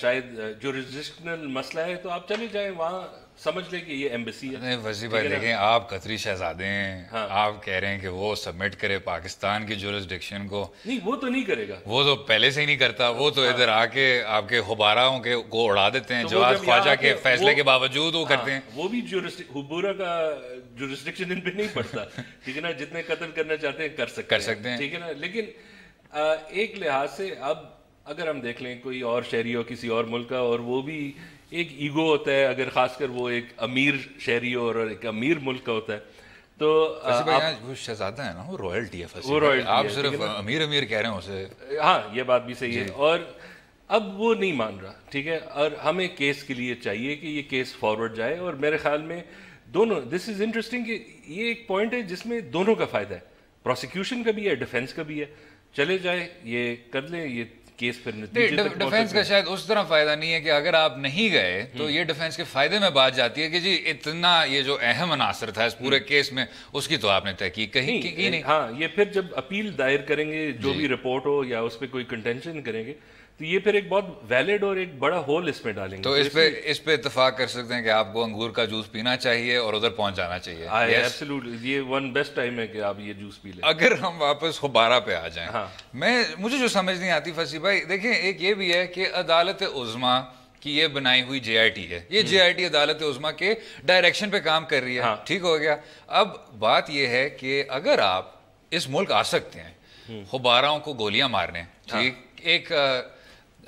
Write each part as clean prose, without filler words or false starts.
شاید جورسڈکشنل مسئلہ ہے تو آپ چلے جائیں وہاں سمجھ لیں کہ یہ ایمبیسی ہے. نہیں وسیع بھائی دیکھیں آپ قطری شہزادے ہیں, آپ کہہ رہے ہیں کہ وہ سبمٹ کرے پاکستان کی جورسڈکشن کو. نہیں وہ تو نہیں کرے گا, وہ تو پہلے سے ہی نہیں کرتا, وہ تو ادھر آ کے آپ کے حباراؤں کے کو اڑا دیتے ہیں, جواز خواجہ کے فیصلے کے باوجود وہ کرتے ہیں. وہ بھی حبورہ کا جورسڈکشن ان پہ نہیں پڑتا, ٹھیک ہے نا, جتنے قتل کرنا چاہتے ہیں کر سکتے ہیں, ٹھیک ہے نا. لیکن ایک لحاظ سے اب اگر ہم دیکھ لیں کوئی اور شہری ہو کسی اور ملک کا, اور وہ بھی ایک ایگو ہوتا ہے, اگر خاص کر وہ ایک امیر شہری ہو اور ایک امیر ملک کا ہوتا ہے, تو وہ شہزادہ ہے نا, وہ رویلٹی ہے, وہ رویلٹی, آپ صرف امیر کہہ رہے ہیں اسے. ہاں یہ بات بھی صحیح ہے, اور اب وہ نہیں مان رہا, ٹھیک ہے, اور ہمیں کیس کے لیے چاہیے کہ یہ کیس فارورڈ جائے. اور میرے خیال میں دونوں, دس از انٹرسٹنگ کہ یہ ایک پوائنٹ ہے جس میں دونوں کا فائدہ ہے, پروسیکیوشن کا بھی ہے, ڈیفینس کا بھی ہے. چلے جائے, یہ کر لیں یہ کیس, پھر ڈیفینس کا شاید اس طرح فائدہ نہیں ہے کہ اگر آپ نہیں گئے تو یہ ڈیفینس کے فائدے میں بات جاتی ہے کہ جی اتنا یہ جو اہم عناصر تھا اس پورے کیس میں اس کی تو آپ نے تحقیق کہی نہیں. ہاں یہ پھر جب اپیل دائر کریں گے, جو بھی رپورٹ ہو یا اس پہ کوئی کنٹینشن کریں گے, تو یہ پھر ایک بہت ویلڈ اور ایک بڑا ہول اس میں ڈالیں گے. تو اس پہ اتفاق کر سکتے ہیں کہ آپ کو انگور کا جوس پینا چاہیے اور ادھر پہنچ جانا چاہیے. ایبسلیوٹلی, یہ ون بیسٹ ٹائم ہے کہ آپ یہ جوس پی لیں. اگر ہم واپس حبارہ پہ آ جائیں, مجھے جو سمجھ نہیں آتی فصیح بھائی, دیکھیں ایک یہ بھی ہے کہ عدالت عظمیٰ کی یہ بنائی ہوئی جے آئی ٹی ہے, یہ جے آئی ٹی عدالت عظمیٰ کے ڈائریکشن پہ کام کر رہی ہے, ٹھیک ہو گیا. اب بات یہ ہے کہ اگر آپ اس ملک آ سکتے ہیں حباراؤں کو گولیاں مارنے, ٹھیک, ایک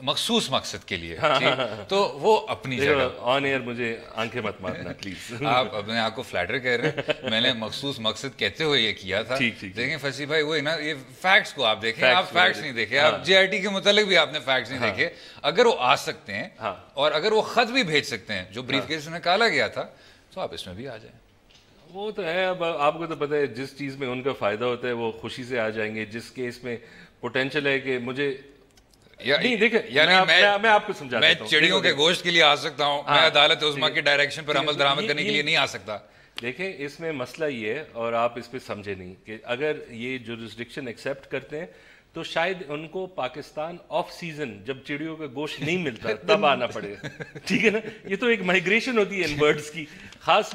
مخصوص مقصد کے لیے, تو وہ اپنی جگہ. آن ایئر مجھے آنکھیں مت مارنا پلیز. آپ اپنے آپ کو فلیٹر کہہ رہے ہیں, میں نے مخصوص مقصد کہتے ہوئے یہ کیا تھا. دیکھیں فصیح بھائی, وہی نا, یہ فیکٹس کو آپ دیکھیں, آپ فیکٹس نہیں دیکھے, آپ جے آئی ٹی کے متعلق بھی آپ نے فیکٹس نہیں دیکھے. اگر وہ آ سکتے ہیں اور اگر وہ خط بھی بھیج سکتے ہیں جو بریف کیس میں نکالا گیا تھا, تو آپ اس میں بھی آ جائیں. وہ تو ہے, اب آپ کو تو پتہ ہے جس چیز میں ان کا فائدہ ہوتا ہے وہ خوشی سے آ جائیں گے. جس کیس میں پوٹینشیل ہے کہ مجھے نہیں, دیکھیں میں آپ کو سمجھاتا ہوں, میں چڑیوں کے گوشت کے لیے آ سکتا ہوں, میں عدالت عظمیٰ کی ڈائریکشن پر عمل درآمد کرنے کے لیے نہیں آ سکتا. دیکھیں اس میں مسئلہ یہ ہے, اور آپ اس پہ سمجھے نہیں, کہ اگر یہ جورسڈکشن ایکسیپٹ کرتے ہیں تو شاید ان کو پاکستان آف سیزن جب چڑیوں کا گوشت نہیں ملتا تب آنا پڑے گا, ٹھیک ہے نا. یہ تو ایک مائگریشن ہوتی ہے ان برڈز کی, خاص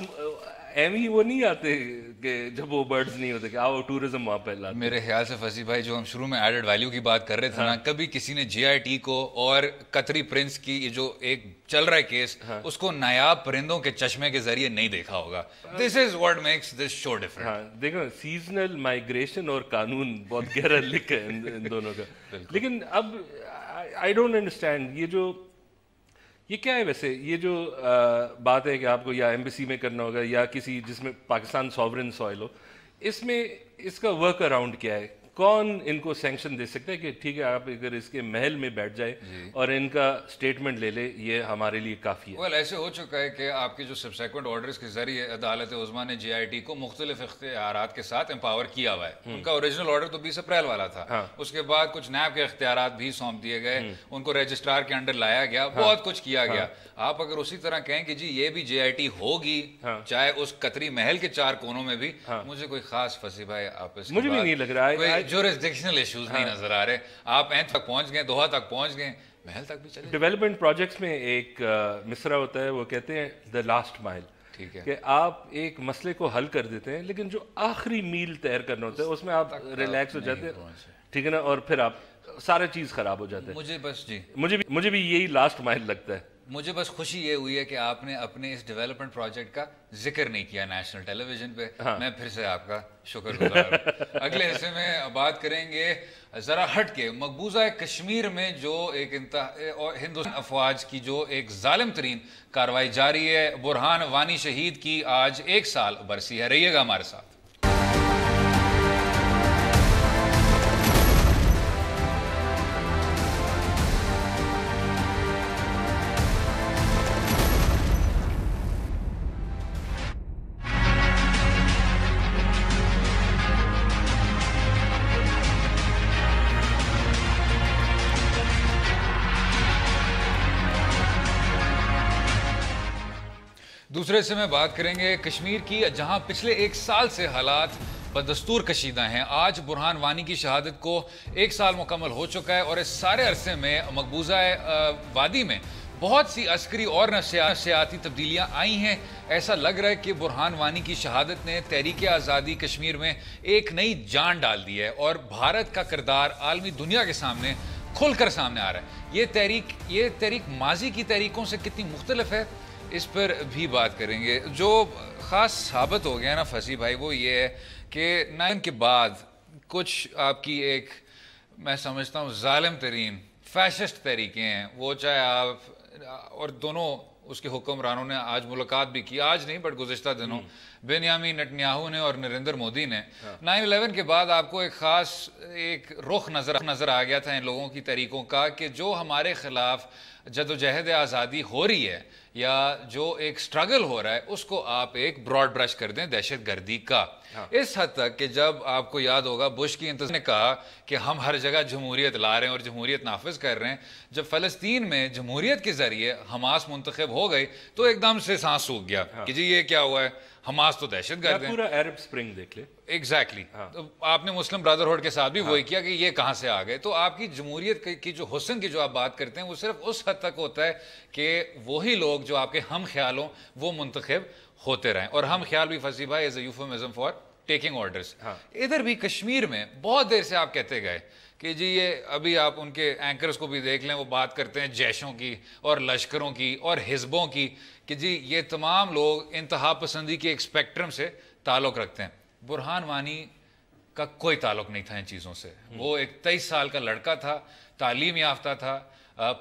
ایم ہی وہ نہیں آتے کہ جب وہ برڈز نہیں ہوتے کہ آؤ ٹورزم وہاں پہ لاتے. میرے خیال سے فصیح بھائی جو ہم شروع میں ایڈڈ ویلیو کی بات کر رہے تھے نا, کبھی کسی نے جے آئی ٹی کو اور قطری پرنس کی یہ جو ایک چل رہا ہے کیس, اس کو نایاب پرندوں کے چشمے کے ذریعے نہیں دیکھا ہوگا. This is what makes this show different. دیکھو سیزنل مائگریشن اور قانون بہت گہرا لکھ ہے ان دونوں کا. لیکن اب آئی ڈونٹ انڈرسٹینڈ یہ کیا ہے ویسے, یہ جو بات ہے کہ آپ کو یا ایمبیسی میں کرنا ہوگا یا کسی جس میں پاکستان سوورن سوائل ہو, اس میں اس کا ورک اراؤنڈ کیا ہے؟ کون ان کو سینکشن دے سکتا ہے کہ ٹھیک ہے آپ اگر اس کے محل میں بیٹھ جائے اور ان کا اسٹیٹمنٹ لے لے, یہ ہمارے لیے کافی ہے؟ ایسے ہو چکا ہے کہ آپ کے جو سبسیکوینٹ آرڈرز کے ذریعے عدالت عظمیٰ نے جے آئی ٹی کو مختلف اختیارات کے ساتھ امپاور کیا ہوا ہے. ان کا اوریجنل آرڈر تو 20 اپریل والا تھا, اس کے بعد کچھ نیب کے اختیارات بھی سونپ دیے گئے, ان کو رجسٹرار کے انڈر لایا گیا, بہت کچھ کیا گیا. آپ اگر اسی طرح کہیں کہ جی یہ بھی جے آئی ٹی ہوگی چاہے اس قطری محل کے 4 کونوں میں بھی, مجھے کوئی خاص فصیح بھائی آپس مجھے بھی نہیں لگ رہا ہے, جورسڈکشنل ایشوز نہیں نظر آ رہے. آپ اینڈ تک پہنچ گئے, دوحہ تک پہنچ گئے, محل تک بھی چلے. ڈیولپمنٹ پروجیکٹس میں ایک مصرع ہوتا ہے, وہ کہتے ہیں دا لاسٹ مائل, کہ آپ ایک مسئلے کو حل کر دیتے ہیں لیکن جو آخری میل تیر کرنا ہوتا ہے اس میں آپ ریلیکس ہو جاتے ہیں, ٹھیک ہے نا, اور پھر آپ سارا چیز خراب ہو جاتا ہے. مجھے بھی یہی لاسٹ مائل لگتا ہے. مجھے بس خوشی یہ ہوئی ہے کہ آپ نے اپنے اس ڈیولپمنٹ پروجیکٹ کا ذکر نہیں کیا نیشنل ٹیلی ویژن پہ, میں پھر سے آپ کا شکر گزار ہوں. اگلے حصے میں بات کریں گے ذرا ہٹ کے مقبوضہ کشمیر میں جو ایک ہندوستان افواج کی جو ایک ظالم ترین کارروائی جاری ہے. برہان وانی شہید کی آج 1 سال برسی ہے. رہیے گا ہمارے ساتھ. دوسرے سے میں بات کریں گے کشمیر کی, جہاں پچھلے 1 سال سے حالات بدستور کشیدہ ہیں. آج برہان وانی کی شہادت کو 1 سال مکمل ہو چکا ہے اور اس سارے عرصے میں مقبوضہ وادی میں بہت سی عسکری اور نفسیاتی تبدیلیاں آئی ہیں. ایسا لگ رہا ہے کہ برہان وانی کی شہادت نے تحریک آزادی کشمیر میں ایک نئی جان ڈال دی ہے اور بھارت کا کردار عالمی دنیا کے سامنے کھل کر سامنے آ رہا ہے. یہ تحریک ماضی کی تحریکوں سے کتنی مختلف ہے اس پر بھی بات کریں گے. جو خاص ثابت ہو گیا نا فصیح بھائی وہ یہ ہے کہ 9 کے بعد کچھ آپ کی ایک میں سمجھتا ہوں ظالم ترین فیشسٹ تحریکیں ہیں. وہ چاہے آپ اور دونوں اس کے حکمرانوں نے آج ملاقات بھی کی, آج نہیں بٹ گزشتہ دنوں بنیامین نتنیاہو نے اور نریندر مودی نے. 9/11 کے بعد آپ کو ایک خاص ایک رخ نظر آ گیا تھا ان لوگوں کی تحریکوں کا کہ جو ہمارے خلاف جدوجہد آزادی ہو رہی ہے یا جو ایک سٹرگل ہو رہا ہے اس کو آپ ایک براڈ برش کر دیں دہشت گردی کا. اس حد تک کہ جب آپ کو یاد ہوگا بش کی انتظامیہ نے کہا کہ ہم ہر جگہ جمہوریت لا رہے ہیں اور جمہوریت نافذ کر رہے ہیں, جب فلسطین میں جمہوریت کے ذریعے حماس منتخب ہو گئی تو ایک دم سے سانس سوکھ گیا کہ جی یہ کیا ہوا ہے, حماس تو دہشت گرد ہے. پورا عرب سپرنگ دیکھ لے. ایگزیکٹلی. آپ نے مسلم برادرہڈ کے ساتھ بھی وہی کیا کہ یہ کہاں سے آ گئے. تو آپ کی جمہوریت کی جو حسن کی جو آپ بات کرتے ہیں وہ صرف اس حد تک ہوتا ہے کہ وہی لوگ جو آپ کے ہم خیال ہوں وہ منتخب ہوتے رہیں. اور ہم خیال بھی فصیح بھائی as a یوفیمزم for taking orders. ادھر بھی کشمیر میں بہت دیر سے آپ کہتے گئے کہ جی یہ ابھی آپ ان کے اینکرز کو بھی دیکھ لیں وہ بات کرتے ہیں جیشوں کی اور لشکروں کی اور حزبوں کی کہ جی یہ تمام لوگ انتہا پسندی کے ایک اسپیکٹرم سے تعلق رکھتے ہیں. برہان وانی کا کوئی تعلق نہیں تھا ان چیزوں سے. وہ ایک 23 سال کا لڑکا تھا, تعلیم یافتہ تھا,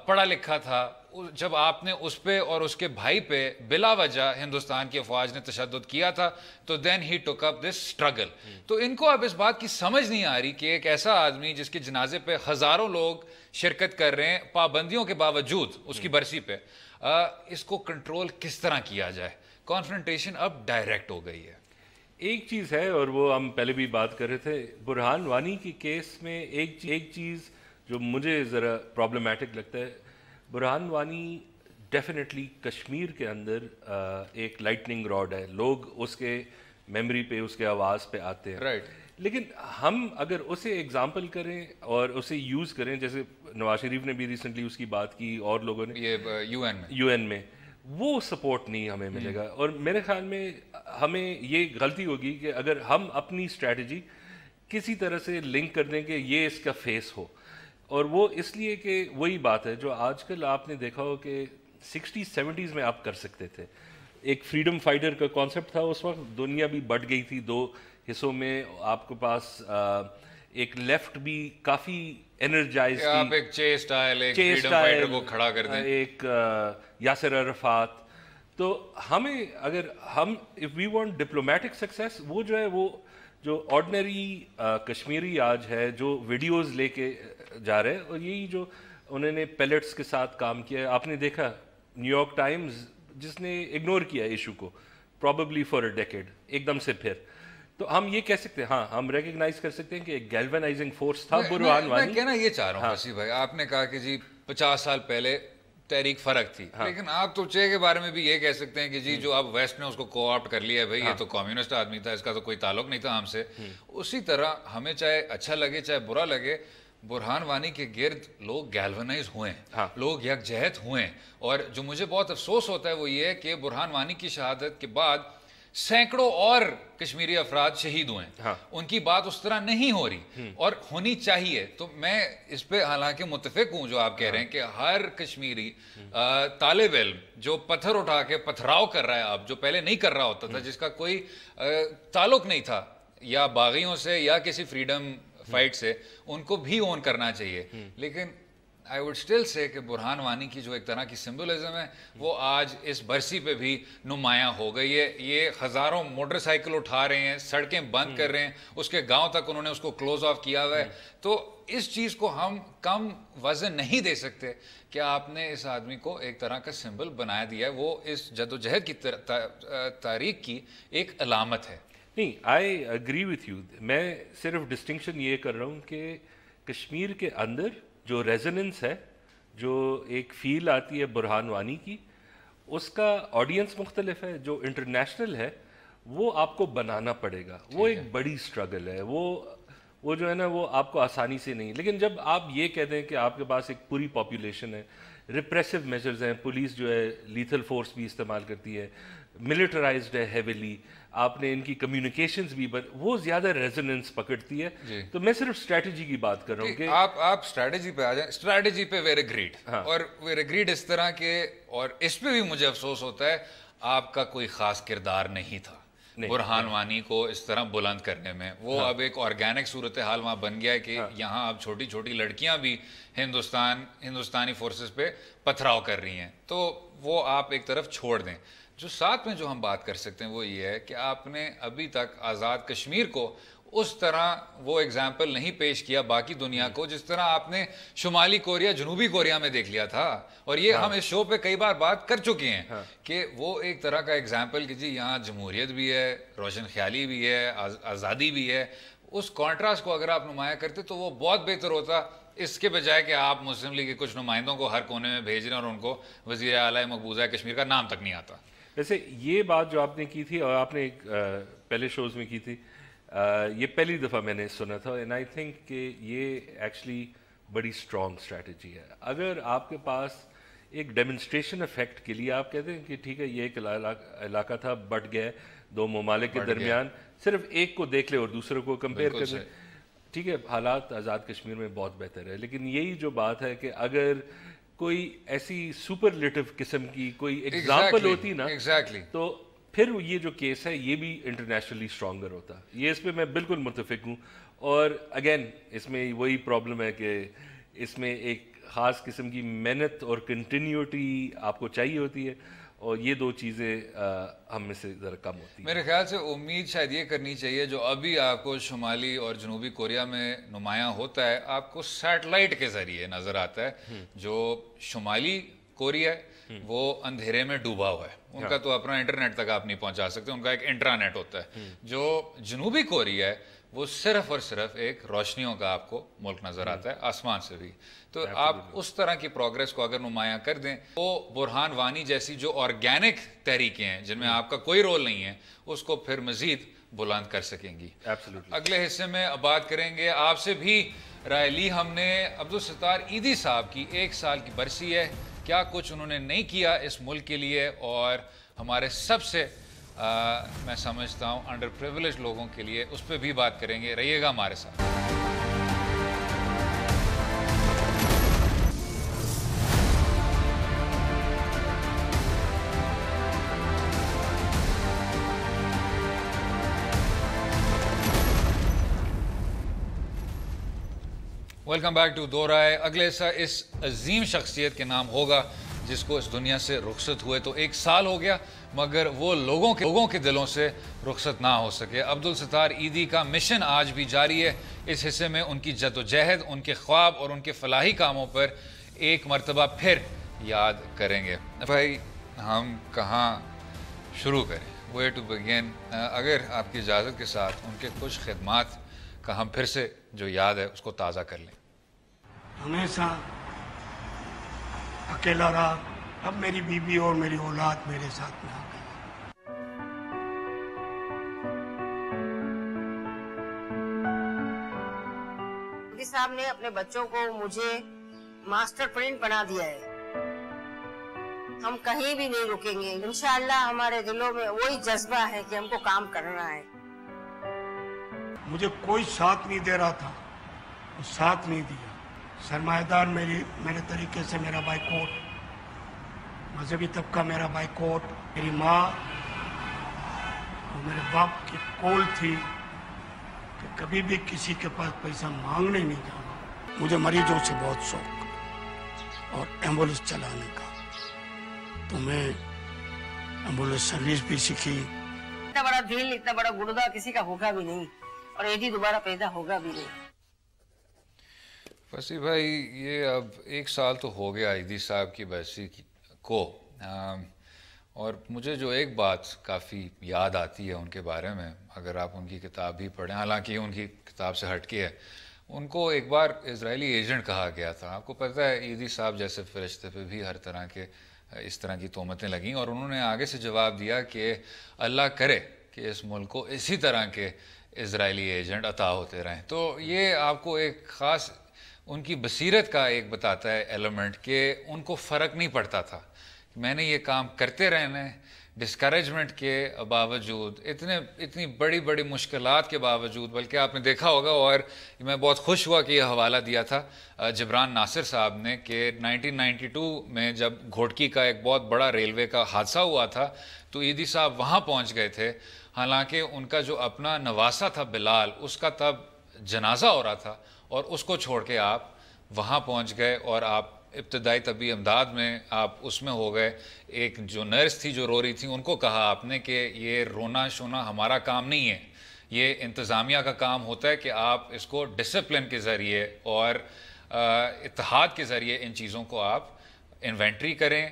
پڑھا لکھا تھا. جب آپ نے اس پہ اور اس کے بھائی پہ بلا وجہ ہندوستان کی افواج نے تشدد کیا تھا تو دین ہی ٹک اپ دس اسٹرگل. تو ان کو اب اس بات کی سمجھ نہیں آ رہی کہ ایک ایسا آدمی جس کے جنازے پہ ہزاروں لوگ شرکت کر رہے ہیں پابندیوں کے باوجود اس کی برسی پہ, اس کو کنٹرول کس طرح کیا جائے. کانفرنٹیشن اب ڈائریکٹ ہو گئی ہے. ایک چیز ہے اور وہ ہم پہلے بھی بات کر رہے تھے برہان وانی کی کیس میں ایک چیز جو مجھے ذرا پرابلمٹک لگتا ہے, برہان وانی ڈیفینیٹلی کشمیر کے اندر ایک لائٹننگ راڈ ہے. لوگ اس کے میموری پہ اس کے آواز پہ آتے ہیں رائٹ. لیکن ہم اگر اسے ایگزامپل کریں اور اسے یوز کریں, جیسے نواز شریف نے بھی ریسنٹلی اس کی بات کی اور لوگوں نے یہ یو این میں, وہ سپورٹ نہیں ہمیں ملے گا. اور میرے خیال میں ہمیں یہ غلطی ہوگی کہ اگر ہم اپنی اسٹریٹجی کسی طرح سے لنک کر دیں کہ یہ اس کا فیس ہو. اور وہ اس لیے کہ وہی بات ہے جو آج کل آپ نے دیکھا ہو کہ 60-70s میں آپ کر سکتے تھے. ایک فریڈم فائٹر کا کانسیپٹ تھا اس وقت, دنیا بھی بٹ گئی تھی 2 حصوں میں. آپ کے پاس ایک لیفٹ بھی کافی انرجائز تھی, آپ ایک چے اسٹائل ایک فریڈم فائٹر کو کھڑا کر دیں, ایک یاسر عرفات. تو ہمیں اگر ہم if we want diplomatic success, وہ جو ہے وہ جو آرڈنری کشمیری آج ہے جو ویڈیوز لے کے جا رہے ہیں, اور یہی جو انہوں نے پیلٹس کے ساتھ کام کیا ہے. آپ نے دیکھا نیو یارک ٹائمز جس نے اگنور کیا ایشو کو پروبیبلی فار اے ڈیکیڈ, ایک دم سے پھر. تو ہم یہ کہہ سکتے ہیں, ہاں ہم ریکگنائز کر سکتے ہیں کہ ایک گیلوینائزنگ فورس تھا برہان وانی. میں کہنا یہ چاہ رہا ہوں وسیع بھائی, آپ نے کہا کہ جی 50 سال پہلے تحریک فرق تھی, لیکن آپ تو چے کے بارے میں بھی یہ کہہ سکتے ہیں کہ جی جو اب ویسٹ نے اس کو کو آپٹ کر لیا ہے بھائی, یہ تو کمیونسٹ آدمی تھا, اس کا تو کوئی تعلق نہیں تھا ہم سے. اسی طرح ہمیں چاہے اچھا لگے چاہے برا لگے, برہان وانی کے گرد لوگ گیلونائز ہوئے ہیں, لوگ یکجہت ہوئے ہیں. اور جو مجھے بہت افسوس ہوتا ہے وہ یہ ہے کہ برہان وانی کی شہادت کے بعد سینکڑوں اور کشمیری افراد شہید ہوئے ہیں, ان کی بات اس طرح نہیں ہو رہی اور ہونی چاہیے. تو میں اس پہ حالانکہ متفق ہوں جو آپ کہہ رہے ہیں کہ ہر کشمیری طالب علم جو پتھر اٹھا کے پتھراؤ کر رہا ہے اب, جو پہلے نہیں کر رہا ہوتا تھا, جس کا کوئی تعلق نہیں تھا یا باغیوں سے یا کسی فریڈم فائٹ سے, ان کو بھی اون کرنا چاہیے. لیکن آئی وڈ اسٹل سے کہ برہان وانی کی جو ایک طرح کی سمبولزم ہے وہ آج اس برسی پہ بھی نمایاں ہو گئی ہے. یہ ہزاروں موٹر سائیکل اٹھا رہے ہیں, سڑکیں بند کر رہے ہیں, اس کے گاؤں تک انہوں نے اس کو کلوز آف کیا ہوا ہے. تو اس چیز کو ہم کم وزن نہیں دے سکتے کہ آپ نے اس آدمی کو ایک طرح کا سمبل بنا دیا ہے. وہ اس جدوجہد کی تاریخ کی ایک علامت ہے. نہیں, آئی اگری وتھ یو. میں صرف ڈسٹنکشن یہ کر رہا ہوں کہ کشمیر کے اندر جو ریزوننس ہے, جو ایک فیل آتی ہے برہان وانی کی, اس کا آڈینس مختلف ہے. جو انٹرنیشنل ہے وہ آپ کو بنانا پڑے گا. وہ ایک بڑی اسٹرگل ہے. وہ جو ہے نا وہ آپ کو آسانی سے نہیں. لیکن جب آپ یہ کہہ دیں کہ آپ کے پاس ایک پوری پاپولیشن ہے, ریپریسو میجرز ہیں, پولیس جو ہے لیتھل فورس بھی استعمال کرتی ہے, ملٹرائزڈ ہے ہیویلی, آپ نے ان کی کمیونیکیشنز بھی وہ زیادہ ریزوننس پکڑتی ہے. تو میں صرف اسٹریٹجی کی بات کر رہا ہوں کہ آپ اسٹریٹجی پہ آ جائیں. اسٹریٹجی پہ ویر اگریڈ, اور ویر اگریڈ اس طرح کے, اور اس پہ بھی مجھے افسوس ہوتا ہے آپ کا کوئی خاص کردار نہیں تھا برہان وانی کو اس طرح بلند کرنے میں. وہ اب ایک آرگینک صورتحال وہاں بن گیا ہے کہ یہاں اب چھوٹی چھوٹی لڑکیاں بھی ہندوستانی فورسز پہ پتھراؤ کر رہی ہیں. تو وہ آپ ایک طرف چھوڑ دیں. جو ساتھ میں جو ہم بات کر سکتے ہیں وہ یہ ہے کہ آپ نے ابھی تک آزاد کشمیر کو اس طرح وہ ایگزامپل نہیں پیش کیا باقی دنیا کو جس طرح آپ نے شمالی کوریا جنوبی کوریا میں دیکھ لیا تھا. اور یہ ہم اس شو پہ کئی بار بات کر چکے ہیں کہ وہ ایک طرح کا ایگزامپل کہ جی یہاں جمہوریت بھی ہے, روشن خیالی بھی ہے, آزادی بھی ہے. اس کانٹراسٹ کو اگر آپ نمایاں کرتے تو وہ بہت بہتر ہوتا, اس کے بجائے کہ آپ مسلم لیگ کے کچھ نمائندوں کو ہر کونے میں بھیج رہے ہیں اور ان کو وزیر اعلیٰ مقبوضہ کشمیر کا نام تک نہیں آتا. ویسے یہ بات جو آپ نے کی تھی اور آپ نے پہلے شوز میں کی تھی, یہ پہلی دفعہ میں نے سنا تھا, اینڈ آئی تھنک کہ یہ ایکچولی بڑی اسٹرانگ اسٹریٹجی ہے. اگر آپ کے پاس ایک ڈیمنسٹریشن افیکٹ کے لیے آپ کہتے ہیں کہ ٹھیک ہے یہ ایک علاقہ تھا, بٹ گئے دو ممالک کے درمیان, صرف ایک کو دیکھ لے اور دوسرے کو کمپیئر کر لیں, ٹھیک ہے حالات آزاد کشمیر میں بہت بہتر ہے. لیکن یہی جو بات ہے کہ اگر کوئی ایسی سپرلیٹو قسم کی کوئی ایگزامپل ہوتی نا تو پھر یہ جو کیس ہے یہ بھی انٹرنیشنلی اسٹرانگر ہوتا. یہ اس پہ میں بالکل متفق ہوں. اور اگین اس میں وہی پرابلم ہے کہ اس میں ایک خاص قسم کی محنت اور کنٹینیوٹی آپ کو چاہیے ہوتی ہے, اور یہ دو چیزیں ہم میں سے ذرا کم ہوتی ہیں. میرے خیال سے امید شاید یہ کرنی چاہیے جو ابھی آپ کو شمالی اور جنوبی کوریا میں نمایاں ہوتا ہے, آپ کو سیٹلائٹ کے ذریعے نظر آتا ہے. جو شمالی کوریا ہے وہ اندھیرے میں ڈوبا ہوا ہے, ان کا تو اپنا انٹرنیٹ تک آپ نہیں پہنچا سکتے, ان کا ایک انٹرانیٹ ہوتا ہے. جو جنوبی کوریا ہے وہ صرف اور صرف ایک روشنیوں کا آپ کو ملک نظر آتا ہے, آسمان سے بھی. تو آپ اس طرح کی پروگریس کو اگر نمایاں کر دیں, وہ برہان وانی جیسی جو آرگینک تحریکیں ہیں جن میں آپ کا کوئی رول نہیں ہے, اس کو پھر مزید بلند کر سکیں گی. اگلے حصے میں بات کریں گے. آپ سے بھی رائے لی ہم نے. عبدالستار ایدی صاحب کی 1 سال کی برسی ہے, کیا کچھ انہوں نے نہیں کیا اس ملک کے لیے, اور ہمارے سب سے میں سمجھتا ہوں انڈر پریویلیج لوگوں کے لیے, اس پہ بھی بات کریں گے. رہیے گا ہمارے ساتھ. ویلکم بیک ٹو دو رائے. اگلے سا اس عظیم شخصیت کے نام ہوگا جس کو اس دنیا سے رخصت ہوئے تو 1 سال ہو گیا, مگر وہ لوگوں کے دلوں سے رخصت نہ ہو سکے. عبدالستار ایدی کا مشن آج بھی جاری ہے. اس حصے میں ان کی جدوجہد, ان کے خواب اور ان کے فلاحی کاموں پر ایک مرتبہ پھر یاد کریں گے. بھائی ہم کہاں شروع کریں, ویئر ٹو بگن. اگر آپ کی اجازت کے ساتھ ان کے کچھ خدمات کا ہم پھر سے جو یاد ہے اس کو تازہ کر لیں. ہمیشہ اکیلا رہا, اب میری بیوی اور میری اولاد میرے ساتھ میں آ گئی. مودی صاحب نے اپنے بچوں کو مجھے ماسٹر پلان بنا دیا ہے. ہم کہیں بھی نہیں رکیں گے انشاءاللہ. ہمارے دلوں میں وہی جذبہ ہے کہ ہم کو کام کرنا ہے. مجھے کوئی ساتھ نہیں دے رہا تھا, وہ ساتھ نہیں دیا. سرمایہ دار میرے طریقے سے میرا بائیکاٹ, مذہبی طبقہ میرا بائیکاٹ, میری ماں اور میرے باپ کی کول تھی کہ کبھی بھی کسی کے پاس پیسہ مانگنے نہیں جانا. مجھے مریضوں سے بہت شوق اور ایمبولینس چلانے کا, تو میں ایمبولینس سروس بھی سیکھی. اتنا بڑا دل, اتنا بڑا گردہ کسی کا ہوگا بھی نہیں, اور ایدی دوبارہ پیدا ہوگا بھی نہیں. وسیع بھائی یہ اب 1 سال تو ہو گیا ایدی صاحب کی برسی کو, اور مجھے جو ایک بات کافی یاد آتی ہے ان کے بارے میں, اگر آپ ان کی کتاب بھی پڑھیں, حالانکہ ان کی کتاب سے ہٹ کے ہے, ان کو ایک بار اسرائیلی ایجنٹ کہا گیا تھا. آپ کو پتہ ہے ایدی صاحب جیسے فرشتے پہ بھی ہر طرح کے اس طرح کی تہمتیں لگیں, اور انہوں نے آگے سے جواب دیا کہ اللہ کرے کہ اس ملک کو اسی طرح کے اسرائیلی ایجنٹ عطا ہوتے رہیں. تو یہ آپ کو ایک خاص ان کی بصیرت کا ایک بتاتا ہے ایلیمنٹ کہ ان کو فرق نہیں پڑتا تھا. میں نے یہ کام کرتے رہنا ہے ڈسکریجمنٹ کے باوجود, اتنی بڑی بڑی مشکلات کے باوجود. بلکہ آپ نے دیکھا ہوگا, اور میں بہت خوش ہوا کہ یہ حوالہ دیا تھا جبران ناصر صاحب نے, کہ 1992 میں جب گھوٹکی کا ایک بہت بڑا ریلوے کا حادثہ ہوا تھا تو ایدھی صاحب وہاں پہنچ گئے تھے. حالانکہ ان کا جو اپنا نواسہ تھا بلال, اس کا تب جنازہ ہو رہا تھا, اور اس کو چھوڑ کے آپ وہاں پہنچ گئے, اور آپ ابتدائی طبی امداد میں آپ اس میں ہو گئے. ایک جو نرس تھی جو رو رہی تھی, ان کو کہا آپ نے کہ یہ رونا شونا ہمارا کام نہیں ہے, یہ انتظامیہ کا کام ہوتا ہے کہ آپ اس کو ڈسپلن کے ذریعے اور اتحاد کے ذریعے ان چیزوں کو آپ انوینٹری کریں,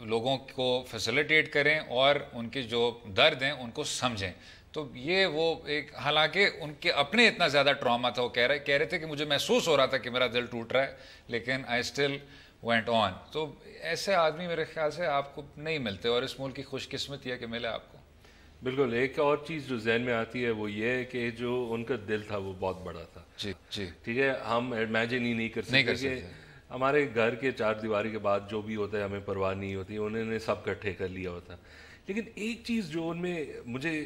لوگوں کو فیسیلیٹیٹ کریں, اور ان کے جو درد ہیں ان کو سمجھیں. تو یہ وہ ایک, حالانکہ ان کے اپنے اتنا زیادہ ٹراما تھا, وہ کہہ رہے تھے کہ مجھے محسوس ہو رہا تھا کہ میرا دل ٹوٹ رہا ہے, لیکن آئی اسٹل وینٹ آن. تو ایسے آدمی میرے خیال سے آپ کو نہیں ملتے, اور اس ملک کی خوش قسمتی ہے کہ ملے آپ کو. بالکل. ایک اور چیز جو ذہن میں آتی ہے وہ یہ ہے کہ جو ان کا دل تھا وہ بہت بڑا تھا. جی جی ٹھیک ہے, ہم امیجن ہی نہیں کر سکتے کہ ہمارے گھر کے چار دیواری کے بعد جو بھی ہوتا ہے ہمیں پرواہ نہیں ہوتی, انہوں نے سب کٹھے کر لیا ہوتا. لیکن ایک چیز جو ان میں مجھے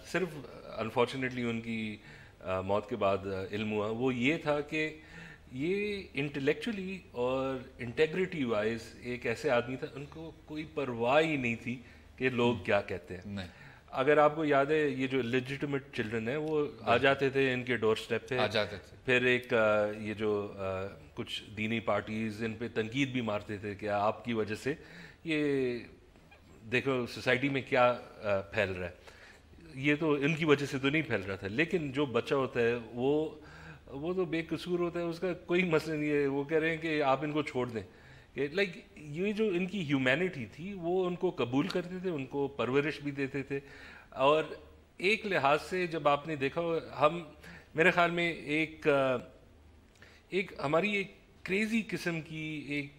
صرف انفارچونیٹلی ان کی موت کے بعد علم ہوا, وہ یہ تھا کہ یہ انٹلیکچولی اور انٹیگریٹی وائز ایک ایسے آدمی تھا, ان کو کوئی پرواہ ہی نہیں تھی کہ لوگ کیا کہتے ہیں. اگر آپ کو یاد ہے, یہ جو لیجٹیمیٹ چلڈرن ہیں وہ آ جاتے تھے ان کے ڈور سٹیپ پہ, آ جاتے تھے. پھر ایک یہ جو کچھ دینی پارٹیز ان پہ تنقید بھی مارتے تھے کہ آپ کی وجہ سے یہ دیکھو سوسائٹی میں کیا پھیل رہا ہے, یہ تو ان کی وجہ سے تو نہیں پھیل رہا تھا. لیکن جو بچہ ہوتا ہے وہ تو بے قصور ہوتا ہے, اس کا کوئی مسئلہ نہیں ہے. وہ کہہ رہے ہیں کہ آپ ان کو چھوڑ دیں. کہ لائک یہ جو ان کی ہیومینٹی تھی وہ ان کو قبول کرتے تھے, ان کو پرورش بھی دیتے تھے. اور ایک لحاظ سے جب آپ نے دیکھا, ہم میرے خیال میں ایک ہماری ایک کریزی قسم کی ایک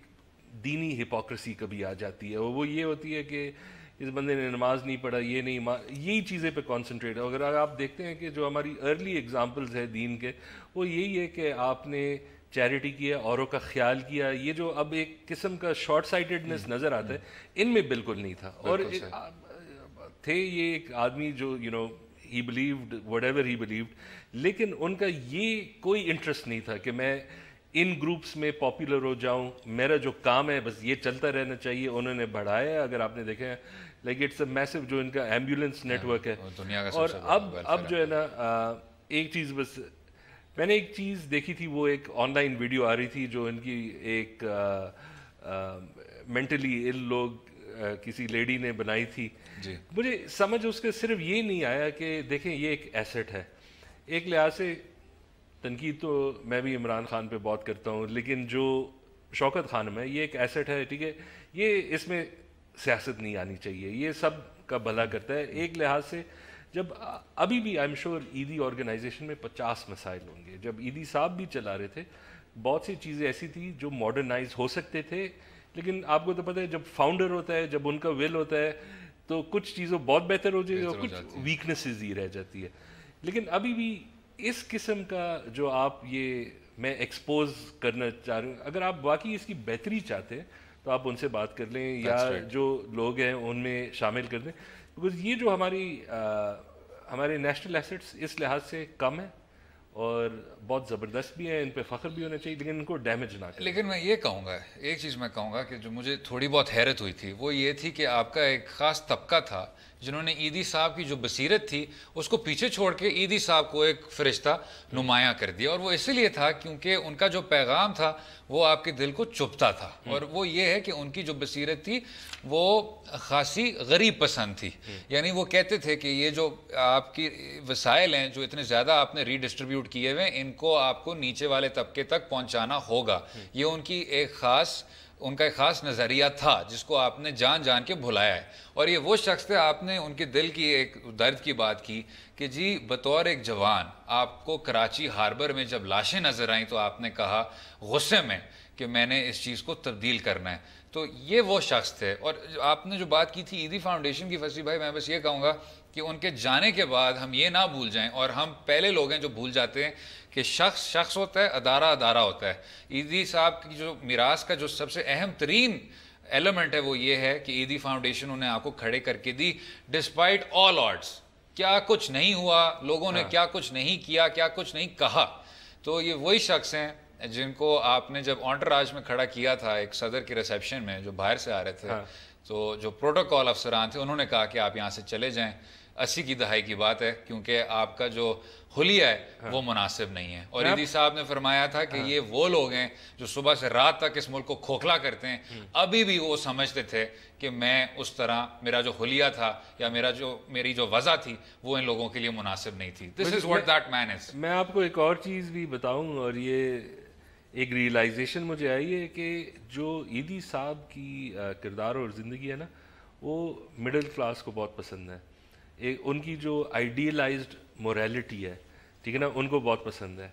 دینی ہپوکریسی کبھی آ جاتی ہے, اور وہ یہ ہوتی ہے کہ اس بندے نے نماز نہیں پڑھا, یہ نہیں, یہی چیزیں پہ کانسنٹریٹ ہے. اگر آپ دیکھتے ہیں کہ جو ہماری ارلی ایگزامپلز ہے دین کے, وہ یہی ہے کہ آپ نے چیریٹی کیا, اوروں کا خیال کیا. یہ جو اب ایک قسم کا شارٹ سائٹڈنس نظر آتا ہے, ان میں بالکل نہیں تھا. اور تھے یہ ایک آدمی جو he believed what ever he believed, لیکن ان کا یہ کوئی انٹرسٹ نہیں تھا کہ میں ان گروپس میں پاپولر ہو جاؤں, میرا جو کام ہے بس یہ چلتا رہنا چاہیے. انہوں نے بڑھایا, اگر آپ نے دیکھا ہے لائک اٹس اے میسو جو ان کا ایمبولینس نیٹ ورک ہے. اور اب جو ہے نا, ایک چیز بس میں نے ایک چیز دیکھی تھی, وہ ایک آن لائن ویڈیو آ رہی تھی جو ان کی ایک مینٹلی ال لوگ کسی لیڈی نے بنائی تھی. مجھے سمجھ اس کے صرف یہ نہیں آیا کہ دیکھیں یہ ایک ایسٹ ہے. ایک لحاظ سے تنقید تو میں بھی عمران خان پہ بہت کرتا ہوں, لیکن جو شوکت خانم ہے یہ ایک ایسٹ ہے. ٹھیک ہے, یہ اس میں سیاست نہیں آنی چاہیے, یہ سب کا بھلا کرتا ہے. ایک لحاظ سے جب ابھی بھی I am sure Edhi organization میں 50 مسائل ہوں گے. جب ایدھی صاحب بھی چلا رہے تھے, بہت سی چیزیں ایسی تھیں جو ماڈرنائز ہو سکتے تھے, لیکن آپ کو تو پتہ ہے جب فاؤنڈر ہوتا ہے, جب ان کا ول ہوتا ہے, تو کچھ چیزوں بہت بہتر ہو جاتی ہے اور کچھ ویکنیسز ہی رہ جاتی ہے. لیکن ابھی بھی اس قسم کا جو آپ یہ میں ایکسپوز کرنا چاہ رہا ہوں, اگر آپ واقعی اس کی بہتری چاہتے ہیں تو آپ ان سے بات کر لیں, یا جو لوگ ہیں ان میں شامل کر دیں. بیکاز یہ جو ہمارے نیشنل ایسٹس اس لحاظ سے کم ہے اور بہت زبردست بھی ہیں, ان پہ فخر بھی ہونا چاہیے, لیکن ان کو ڈیمیج نہ کریں. لیکن میں یہ کہوں گا, ایک چیز میں کہوں گا کہ جو مجھے تھوڑی بہت حیرت ہوئی تھی وہ یہ تھی کہ آپ کا ایک خاص طبقہ تھا جنہوں نے ایدھی صاحب کی جو بصیرت تھی اس کو پیچھے چھوڑ کے ایدھی صاحب کو ایک فرشتہ نمایاں کر دیا. اور وہ اسی لیے تھا کیونکہ ان کا جو پیغام تھا وہ آپ کے دل کو چبھتا تھا, اور وہ یہ ہے کہ ان کی جو بصیرت تھی وہ خاصی غریب پسند تھی. یعنی وہ کہتے تھے کہ یہ جو آپ کی وسائل ہیں جو اتنے زیادہ آپ نے ری ڈسٹریبیوٹ کیے ہوئے, ان کو آپ کو نیچے والے طبقے تک پہنچانا ہوگا. یہ ان کا ایک خاص نظریہ تھا جس کو آپ نے جان کے بھلایا ہے. اور یہ وہ شخص تھے, آپ نے ان کے دل کی ایک درد کی بات کی کہ جی بطور ایک جوان آپ کو کراچی ہاربر میں جب لاشیں نظر آئیں تو آپ نے کہا غصے میں کہ میں نے اس چیز کو تبدیل کرنا ہے. تو یہ وہ شخص تھے. اور آپ نے جو بات کی تھی ایدھی فاؤنڈیشن کی, فصیح بھائی میں بس یہ کہوں گا کہ ان کے جانے کے بعد ہم یہ نہ بھول جائیں, اور ہم پہلے لوگ ہیں جو بھول جاتے ہیں کہ شخص شخص ہوتا ہے, ادارہ ادارہ ہوتا ہے. ایدھی صاحب کی جو میراث کا جو سب سے اہم ترین ایلیمنٹ ہے وہ یہ ہے کہ ایدھی فاؤنڈیشن انہیں آپ کو کھڑے کر کے دی ڈسپائٹ آل آڈس. کیا کچھ نہیں ہوا, لوگوں نے کیا کچھ نہیں کیا, کیا کچھ نہیں کہا. تو یہ وہی شخص ہیں جن کو آپ نے جب آنٹراج میں کھڑا کیا تھا ایک صدر کے ریسیپشن میں جو باہر سے آ رہے تھے, تو جو پروٹوکول افسران تھے انہوں نے کہا کہ آپ یہاں سے چلے جائیں. 80 کی دہائی کی بات ہے, کیونکہ آپ کا جو حلیہ ہے وہ مناسب نہیں ہے. اور ایدھی صاحب نے فرمایا تھا کہ یہ وہ لوگ ہیں جو صبح سے رات تک اس ملک کو کھوکھلا کرتے ہیں, ابھی بھی وہ سمجھتے تھے کہ میں اس طرح میرا جو حلیہ تھا یا میری جو وضع تھی وہ ان لوگوں کے لیے مناسب نہیں تھی. This is what that man is. میں آپ کو ایک اور چیز بھی بتاؤں, اور یہ ایک ریئلائزیشن مجھے آئی ہے کہ جو ایدھی صاحب کی کردار اور زندگی ہے نا, وہ مڈل کلاس کو بہت پسند ہے. ان کی جو آئیڈیلائزڈ موریلٹی ہے, ٹھیک ہے نا, ان کو بہت پسند ہے.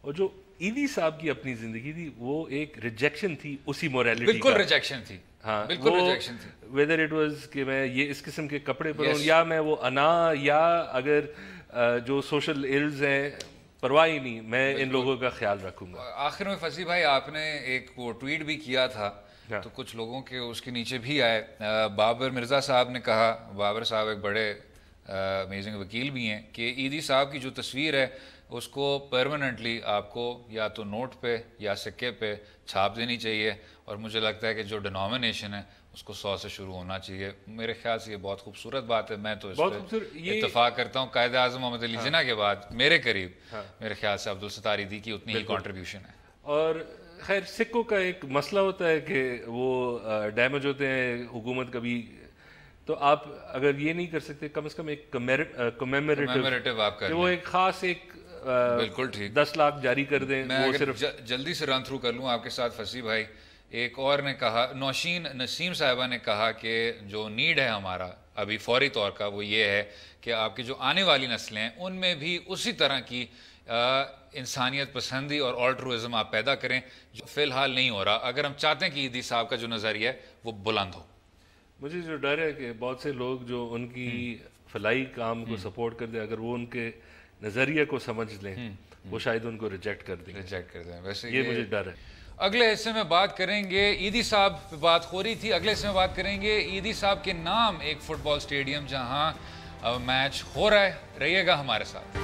اور جو ایدھی صاحب کی اپنی زندگی تھی وہ ایک ریجیکشن تھی اسی موریلٹی. بالکل ریجیکشن تھی. ہاں, بالکل ریجیکشن تھی. ویدر اٹ واز کہ میں یہ اس قسم کے کپڑے پہنوں, یا میں وہ انا, یا اگر جو سوشل ایلز ہیں پرواہ ہی نہیں, میں ان لوگوں کا خیال رکھوں گا. آخر میں فصیح بھائی آپ نے ایک وہ ٹویٹ بھی کیا تھا, تو کچھ لوگوں کے اس کے نیچے بھی آئے. بابر مرزا صاحب نے کہا, بابر صاحب ایک بڑے امیزنگ وکیل بھی ہیں, کہ ایدھی صاحب کی جو تصویر ہے اس کو پرماننٹلی آپ کو یا تو نوٹ پہ یا سکے پہ چھاپ دینی چاہیے, اور مجھے لگتا ہے کہ جو ڈینومینیشن ہے اس کو 100 سے شروع ہونا چاہیے. میرے خیال سے یہ بہت خوبصورت بات ہے, میں تو اس پہ اتفاق کرتا ہوں. قائد اعظم محمد علی جناح کے بعد میرے قریب میرے خیال سے عبدالستار ایدھی کی اتنی ہی کنٹریبیوشن ہے. اور خیر سکوں کا ایک مسئلہ ہوتا ہے کہ وہ ڈیمیج ہوتے ہیں, حکومت کبھی, تو آپ اگر یہ نہیں کر سکتے کم از کم ایک کمیموریٹو آپ کر وہ ایک خاص ایک بالکل ٹھیک 10 لاکھ جاری کر دیں. میں صرف جلدی سے رن تھرو کر لوں آپ کے ساتھ فصیح بھائی. ایک اور نے کہا, نوشین نسیم صاحبہ نے کہا کہ جو نیڈ ہے ہمارا ابھی فوری طور کا وہ یہ ہے کہ آپ کی جو آنے والی نسلیں ہیں ان میں بھی اسی طرح کی انسانیت پسندی اور آلٹروازم آپ پیدا کریں جو فی الحال نہیں ہو رہا, اگر ہم چاہتے ہیں کہ ایدھی صاحب کا جو نظریہ ہے وہ بلند ہو. مجھے جو ڈر ہے کہ بہت سے لوگ جو ان کی فلاحی کام کو سپورٹ کر دیں, اگر وہ ان کے نظریے کو سمجھ لیں وہ شاید ان کو ریجیکٹ کر دیں. ویسے یہ مجھے ڈر ہے. اگلے حصے میں بات کریں گے, ایدھی صاحب پہ بات ہو رہی تھی, اگلے حصے میں بات کریں گے ایدھی صاحب کے نام ایک فٹ بال اسٹیڈیم جہاں میچ ہو رہا ہے. رہیے گا ہمارے ساتھ.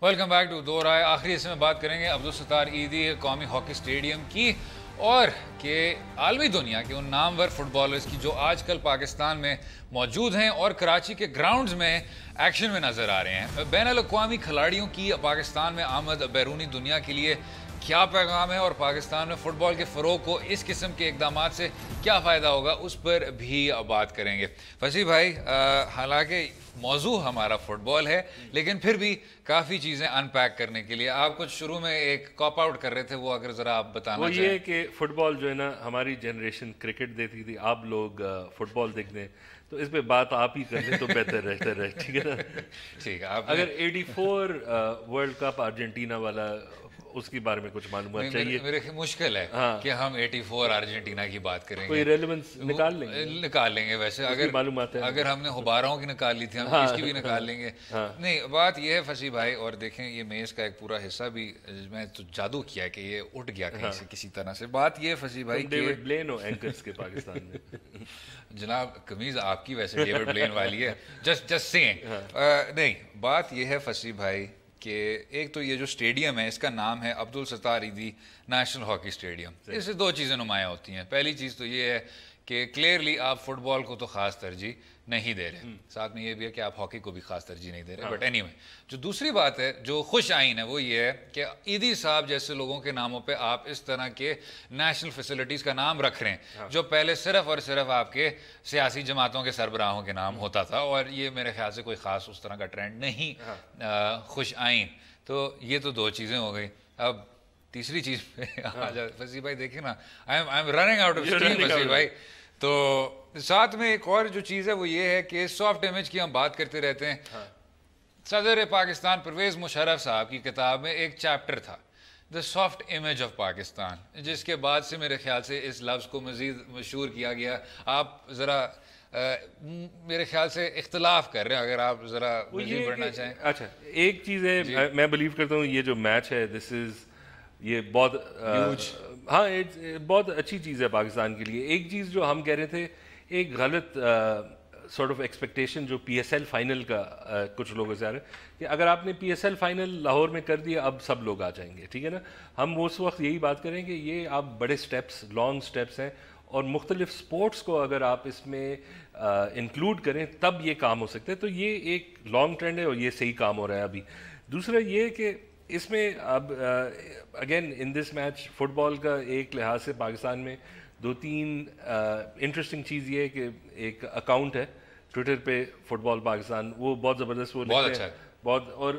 ویلکم بیک ٹو دو رائے. آخری حصے میں بات کریں گے عبدالستار ایدھی قومی ہاکی اسٹیڈیم کی, اور کہ عالمی دنیا کے ان نامور فٹ بالرز کی جو آج کل پاکستان میں موجود ہیں اور کراچی کے گراؤنڈز میں ایکشن میں نظر آ رہے ہیں. بین الاقوامی کھلاڑیوں کی پاکستان میں آمد بیرونی دنیا کے لیے کیا پیغام ہے, اور پاکستان میں فٹ بال کے فروغ کو اس قسم کے اقدامات سے کیا فائدہ ہوگا, اس پر بھی بات کریں گے. فصیح بھائی, حالانکہ موضوع ہمارا فٹ بال ہے لیکن پھر بھی کافی چیزیں ان پیک کرنے کے لیے آپ کچھ شروع میں ایک کاپ آؤٹ کر رہے تھے, وہ اگر ذرا آپ بتانا وہ یہ کہ فٹ بال جو ہے نا ہماری جنریشن کرکٹ دیکھتی تھی, آپ لوگ فٹ بال دیکھ دیں, تو اس پہ بات آپ ہی کر لیں تو بہتر رہتا ہے. ٹھیک ہے نا, ٹھیک ہے. اگر 84 ورلڈ کپ ارجنٹینا والا اس کے بارے میں کچھ معلومات چاہیے. میرے خیال ہے کہ ہم 84 ارجنٹینا کی بات کریں گے, کوئی ریلیونس نکال لیں گے. ویسے اگر ہم نے غباروں کی نکال لی تھی, ہم اس کی بھی نکال لیں گے. نہیں, بات یہ ہے فصیح بھائی, اور دیکھیں یہ میز کا ایک پورا حصہ بھی میں تو جادو کیا ہے کہ یہ اٹھ گیا کہیں سے کسی طرح سے. بات یہ ہے فصیح بھائی, ڈیوڈ بلین ہو اینکرز کے پاکستان میں. جناب قمیض آپ کی ویسے ڈیوڈ بلین والی ہے, جسٹ سیئنگ. نہیں, بات یہ ہے فصیح بھائی کہ ایک تو یہ جو اسٹیڈیم ہے اس کا نام ہے Abdul Sattar Edhi national hockey stadium. اس سے دو چیزیں نمایاں ہوتی ہیں. پہلی چیز تو یہ ہے کہ کلیئرلی آپ فٹ بال کو تو خاص ترجیح نہیں دے رہے, ساتھ میں یہ بھی ہے کہ آپ ہاکی کو بھی خاص ترجیح نہیں دے رہے. بٹ اینی وے, جو دوسری بات ہے جو خوش آئین ہے وہ یہ ہے کہ ایدھی صاحب جیسے لوگوں کے ناموں پہ آپ اس طرح کے نیشنل فیسلٹیز کا نام رکھ رہے ہیں جو پہلے صرف اور صرف آپ کے سیاسی جماعتوں کے سربراہوں کے نام ہوتا تھا, اور یہ میرے خیال سے کوئی خاص اس طرح کا ٹرینڈ نہیں خوش آئین. تو یہ تو دو چیزیں ہو گئی. اب تیسری چیز پہ فصیح بھائی دیکھیں نا, I am running out of steam Fasih بھائی. تو ساتھ میں ایک اور جو چیز ہے وہ یہ ہے کہ سافٹ امیج کی ہم بات کرتے رہتے ہیں. صدر پاکستان پرویز مشرف صاحب کی کتاب میں ایک چیپٹر تھا دا سافٹ امیج آف پاکستان, جس کے بعد سے میرے خیال سے اس لفظ کو مزید مشہور کیا گیا. آپ ذرا میرے خیال سے اختلاف کر رہے ہیں, اگر آپ ذرا مزید بڑھنا چاہیں. اچھا ایک چیز ہے, میں بلیو کرتا ہوں یہ جو میچ ہے دس از یہ بہت ہاں بہت اچھی چیز ہے پاکستان کے لیے. ایک چیز جو ہم کہہ رہے تھے, ایک غلط سارٹ آف ایکسپیکٹیشن جو پی ایس ایل فائنل کا کچھ لوگوں سے آ رہا ہے کہ اگر آپ نے P S L final Lahore میں کر دیا اب سب لوگ آ جائیں گے, ٹھیک ہے نا. ہم اس وقت یہی بات کریں کہ یہ آپ بڑے سٹیپس, لانگ سٹیپس ہیں, اور مختلف سپورٹس کو اگر آپ اس میں انکلوڈ کریں تب یہ کام ہو سکتا ہے. تو یہ ایک لانگ ٹرینڈ ہے اور یہ صحیح کام ہو رہا ہے ابھی. دوسرا یہ کہ اس میں اب again in this match football کا ایک لحاظ سے پاکستان میں 2-3 انٹرسٹنگ چیز یہ ہے کہ ایک اکاؤنٹ ہے ٹویٹر پہ فٹ بال پاکستان, وہ بہت زبردست, وہ لکھتے ہیں بہت. اور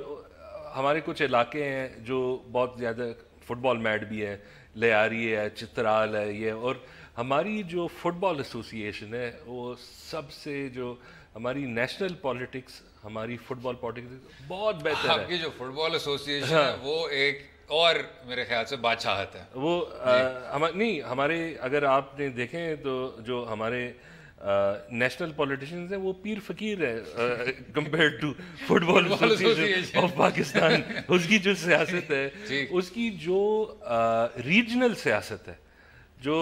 ہمارے کچھ علاقے ہیں جو بہت زیادہ فٹ بال میڈ بھی ہے, لیاری ہے, چترال ہے یہ. اور ہماری جو فٹ بال ایسوسیشن ہے وہ سب سے, جو ہماری نیشنل پالیٹکس, ہماری فٹ بال پالیٹکس بہت بہتر ہے. آپ کی جو فٹ بال ایسوسیشن ہے وہ ایک اور میرے خیال سے بادشاہت ہے وہ. نہیں ہمارے اگر آپ نے دیکھیں تو جو ہمارے نیشنل پولیٹیشینز ہیں وہ پیر فقیر ہے compare to football association of Pakistan. اس کی جو سیاست ہے, اس کی جو ریجنل سیاست ہے, جو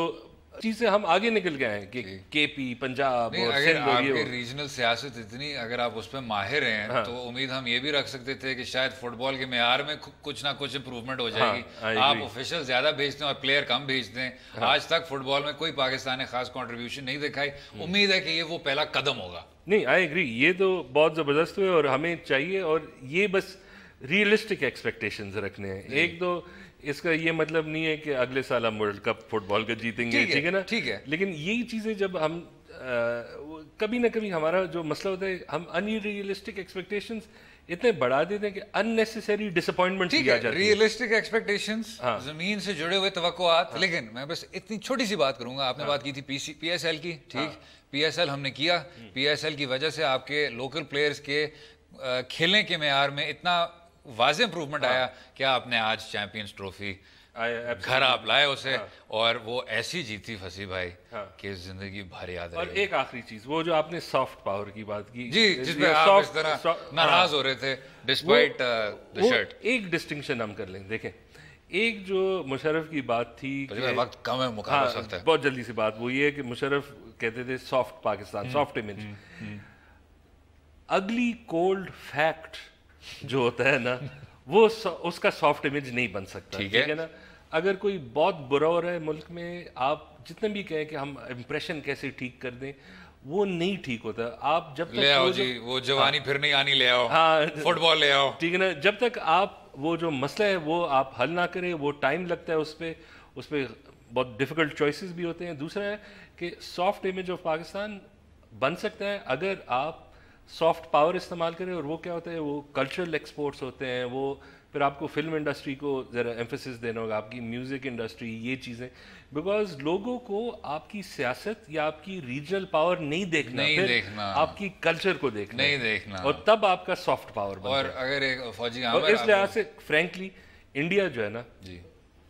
چیزیں ہم آگے نکل گئے ہیں کہ کے پی, پنجاب اور سندھ. آپ کی ریجنل سیاست اتنی, اگر آپ اس پہ ماہر ہیں تو امید ہم یہ بھی رکھ سکتے تھے کہ شاید فٹ بال کے معیار میں کچھ نہ کچھ امپروومنٹ ہو جائے گی. آپ آفیشل زیادہ بھیجتے ہیں اور پلیئر کم بھیجتے ہیں. آج تک فٹ بال میں کوئی پاکستان نے خاص کنٹریبیوشن نہیں دکھائی. امید ہے کہ یہ وہ پہلا قدم ہوگا. نہیں آئی ایگری, یہ تو بہت زبردست ہوئے اور ہمیں چاہیے. اور یہ بس ریئلسٹک ایکسپیکٹیشنز رکھنے ہیں. ایک دو اس کا یہ مطلب نہیں ہے کہ اگلے سال ہم ورلڈ کپ فٹ بال کا جیتیں گے, ٹھیک ہے نا, ٹھیک ہے. لیکن یہی چیزیں جب ہم کبھی نہ کبھی ہمارا جو مسئلہ ہوتا ہے, ہم ان ریئلسٹک ایکسپیکٹیشنز اتنے بڑھا دیتے ہیں کہ ان نیسیسری ڈسپوائنٹمنٹ کی جاتی ہے. ریئلسٹک ایکسپیکٹیشنز, زمین سے جڑے ہوئے توقعات. لیکن میں بس اتنی چھوٹی سی بات کروں گا. آپ نے بات کی تھی پی ایس ایل کی, ٹھیک, پی ایس ایل ہم نے کیا. پی ایس ایل کی وجہ سے آپ کے لوکل پلیئرز کے کھیلنے کے معیار میں اتنا واضح امپروومنٹ آیا کہ آپ نے آج چیمپئنز ٹرافی گھر آپ لائے اسے, اور وہ ایسی جیتی فصیح بھائی کہ زندگی بھر یاد رہے. اور ایک آخری چیز, وہ جو آپ نے سافٹ پاور کی بات کی, جی, جس پہ آپ اس طرح ناراض ہو رہے تھے ڈسپائٹ دی شرٹ, ایک ڈسٹنکشن ہم کر لیں. دیکھیں ایک جو مشرف کی بات تھی, وقت کم ہے, مقابلہ سخت ہے, بہت جلدی سی بات, وہ یہ ہے کہ مشرف کہتے تھے سافٹ پاکستان, سافٹ امیج. اگلی کولڈ فیکٹ جو ہوتا ہے نا وہ اس کا سافٹ امیج نہیں بن سکتا, ٹھیک ہے نا. اگر کوئی بہت برا ہو رہا ہے ملک میں, آپ جتنے بھی کہیں کہ ہم امپریشن کیسے ٹھیک کر دیں, وہ نہیں ٹھیک ہوتا. آپ جب تک لے آؤ جی وہ جوانی پھر نہیں آنی, لے آؤ فٹ بال لے آؤ, ٹھیک ہے نا. جب تک آپ وہ جو مسئلہ ہے وہ آپ حل نہ کریں, وہ ٹائم لگتا ہے اس پہ بہت ڈیفیکلٹ چوائسیز بھی ہوتے ہیں. دوسرا ہے کہ سافٹ امیج آف پاکستان بن سکتا ہے اگر آپ سافٹ پاور استعمال کریں. اور وہ کیا ہوتا ہے, وہ کلچرل ایکسپورٹس ہوتے ہیں. وہ پھر آپ کو فلم انڈسٹری کو ذرا ایمفیسس دینا ہوگا, آپ کی میوزک انڈسٹری, یہ چیزیں, بیکاز لوگوں کو آپ کی سیاست یا آپ کی ریجنل پاور نہیں دیکھنا, آپ کی کلچر کو دیکھنا, اور تب آپ کا سافٹ پاور بنتا ہے. اور اگر ایک فوجی اور اس لحاظ سے فرینکلی انڈیا جو ہے نا, جی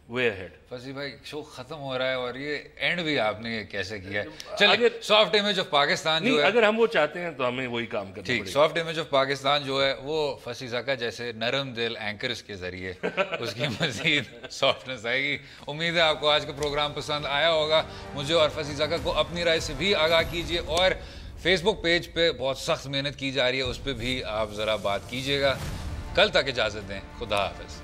وے اہیڈ. فصیح بھائی شو ختم ہو رہا ہے اور یہ اینڈ بھی آپ نے کیسے کیا ہے. چلیے سافٹ امیج آف پاکستان جو ہے, اگر ہم وہ چاہتے ہیں تو ہمیں وہی کام کرنا ٹھیک. سافٹ امیج آف پاکستان جو ہے وہ فصیح زکا جیسے نرم دل اینکرز کے ذریعے اس کی مزید سافٹنس آئے گی. امید ہے آپ کو آج کا پروگرام پسند آیا ہوگا. مجھے اور فصیح زکا کو اپنی رائے سے بھی آگاہ کیجیے, اور فیس بک پیج پہ بہت سخت محنت کی جا رہی ہے, اس پہ بھی آپ ذرا بات کیجیے گا. کل تک اجازت دیں, خدا حافظ.